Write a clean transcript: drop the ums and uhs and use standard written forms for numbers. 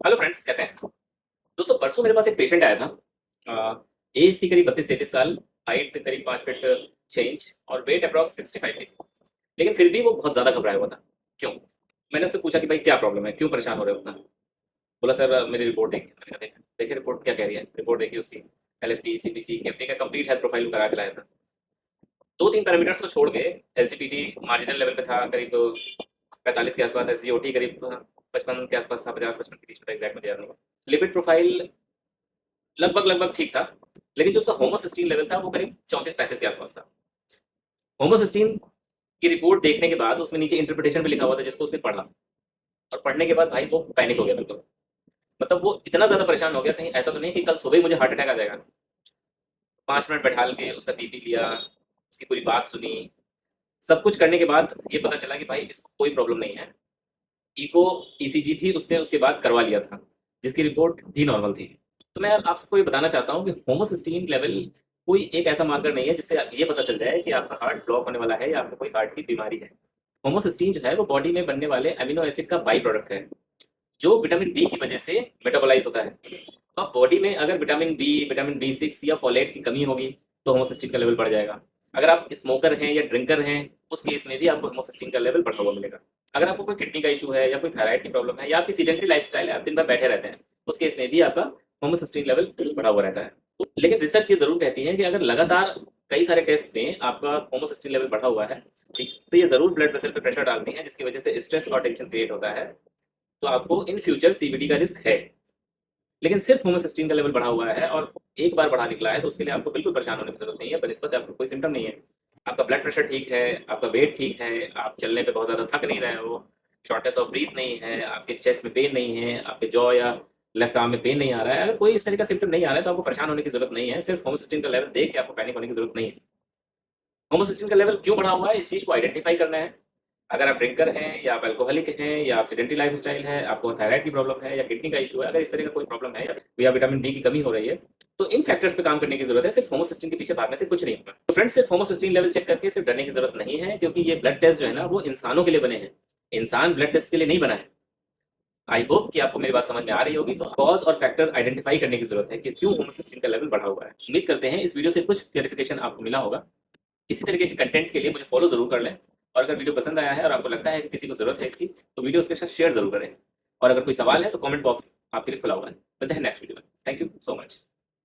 Hello friends, कैसे हैं दोस्तों। परसों मेरे पास एक पेशेंट आया था। एज थी करीब 32-33 साल। हाइट करीब 5 फीट 6 इंच और वेट अप्रॉक्स 65 थी। लेकिन फिर भी वो बहुत ज़्यादा घबराया हुआ था। क्यों? मैंने उससे पूछा कि भाई क्या प्रॉब्लम है, क्यों परेशान हो रहे हो उतना। बोला सर मेरी रिपोर्ट देखी। मैंने कहा देखिए देखिए रिपोर्ट क्या कह रही है। रिपोर्ट देखी उसकी LFT CPC KFT का कंप्लीट हेल्थ प्रोफाइल करा के लाया था। दो तीन पैरामीटर्स को छोड़ के SGPT मार्जिनल लेवल पे था करीब 45 के आसपास। SGOT करीब 55 के आसपास था, 50-55 के बीच में था, एग्जैक्ट मुझे याद नहीं। लिपिड प्रोफाइल लगभग लगभग ठीक था। लेकिन जो उसका होमोसिस्टीन लेवल था वो करीब 34-35 के आसपास था। होमोसिस्टीन की रिपोर्ट देखने के बाद उसमें नीचे इंटरप्रिटेशन भी लिखा हुआ था, जिसको उसने पढ़ा। और पढ़ने के बाद भाई वो पैनिक हो गया बिल्कुल। मतलब वो इतना ज्यादा परेशान हो गया, कहीं ऐसा तो नहीं कि कल सुबह ही मुझे हार्ट अटैक आ जाएगा। 5 मिनट बैठा के उसका बीपी लिया, उसकी पूरी बात सुनी। सब कुछ करने के बाद ये पता चला कि भाई इसको कोई प्रॉब्लम नहीं है। इको ECG भी उसने उसके बाद करवा लिया था, जिसकी रिपोर्ट भी नॉर्मल थी। तो मैं आपसे कोई बताना चाहता हूँ कि होमोसिस्टीन लेवल कोई एक ऐसा मार्कर नहीं है जिससे ये पता चल जाए कि आपका हार्ट ब्लॉक होने वाला है या आपको कोई हार्ट की बीमारी है। होमोसिस्टीन जो है वो बॉडी में बनने वाले अमीनो एसिड का बाई प्रोडक्ट है, जो विटामिन बी की वजह से मेटाबोलाइज होता है। तो अब बॉडी में अगर विटामिन बी, विटामिन B6 या फोलेट की कमी होगी तो होमोसिस्टीन का लेवल बढ़ जाएगा। अगर आप स्मोकर हैं या ड्रिंकर हैं, उस केस में भी आपको होमोसिस्टीन का लेवल बढ़ा हुआ मिलेगा। अगर आपको कोई किडनी का इशू है या कोई थायराइड की प्रॉब्लम है या आपकी सीडेंटरी लाइफस्टाइल है, आप दिन भर बैठे रहते हैं, उस केस में भी आपका होमोसिस्टीन लेवल बढ़ा हुआ रहता है। लेकिन रिसर्च ये जरूर कहती है कि अगर लगातार कई सारे टेस्ट में आपका होमोसिस्टीन लेवल बढ़ा हुआ है, ठीक, तो ये जरूर ब्लड वेसल पे प्रेशर डालती है, जिसकी वजह से स्ट्रेस और टेंशन क्रिएट होता है। तो आपको इन फ्यूचर CVD का रिस्क है। लेकिन सिर्फ होमोसिस्टीन का लेवल बढ़ा हुआ है और एक बार बढ़ा निकला है, तो उसके लिए आपको बिल्कुल परेशान होने की जरूरत नहीं है। बनिस्बत आपको कोई सिम्टम नहीं है। आपका ब्लड प्रेशर ठीक है, आपका वेट ठीक है, आप चलने पे बहुत ज़्यादा थक नहीं रहे हो, शॉर्टनेस ऑफ ब्रीथ नहीं है, आपके चेस्ट में पेन नहीं है, आपके जॉ या लेफ्ट आर्म में पेन नहीं आ रहा है। अगर कोई इस तरह का सिम्टम नहीं आ रहा है तो आपको परेशान होने की जरूरत नहीं है। सिर्फ होमोसिस्टीन का लेवल देख के आपको पैनिक होने की जरूरत नहीं है। होमोसिस्टीन का लेवल क्यों बढ़ा हुआ है, इस चीज़ को आइडेंटिफाई करना है। अगर आप ड्रिंकर हैं या आप अल्कोहलिक हैं या आप सेडेंटरी लाइफ स्टाइल है, आपको थायराइड की प्रॉब्लम है या किडनी का इशू है, अगर इस तरह का कोई प्रॉब्लम है या विटामिन डी की कमी हो रही है, तो इन फैक्टर्स पे काम करने की जरूरत है। सिर्फ होमोसिस्टीन के पीछे भागने से कुछ नहीं होगा। तो फ्रेंड्स, सिर्फ होमोसिस्टीन लेवल चेक करके सिर्फ डरने की जरूरत नहीं है, क्योंकि ये ब्लड टेस्ट जो है ना वो इंसानों के लिए बने हैं। इंसान ब्लड टेस्ट के लिए नहीं बना है। आई होप कि आपको मेरी बात समझ में आ रही होगी। तो कॉज और फैक्टर आइडेंटिफाई करने की जरूरत है कि क्यों होमोसिस्टीन का लेवल बढ़ा हुआ है। उम्मीद करते हैं इस वीडियो से कुछ क्लेरिफिकेशन आपको मिला होगा। इसी तरीके के कंटेंट के लिए मुझे फॉलो जरूर कर लें। और अगर वीडियो पसंद आया है और आपको लगता है कि किसी को जरूरत है इसकी, तो वीडियो उसके साथ शेयर जरूर करें। और अगर कोई सवाल है तो कमेंट बॉक्स आपके लिए खुला हुआ है। मिलते हैं नेक्स्ट वीडियो में। Thank you so much.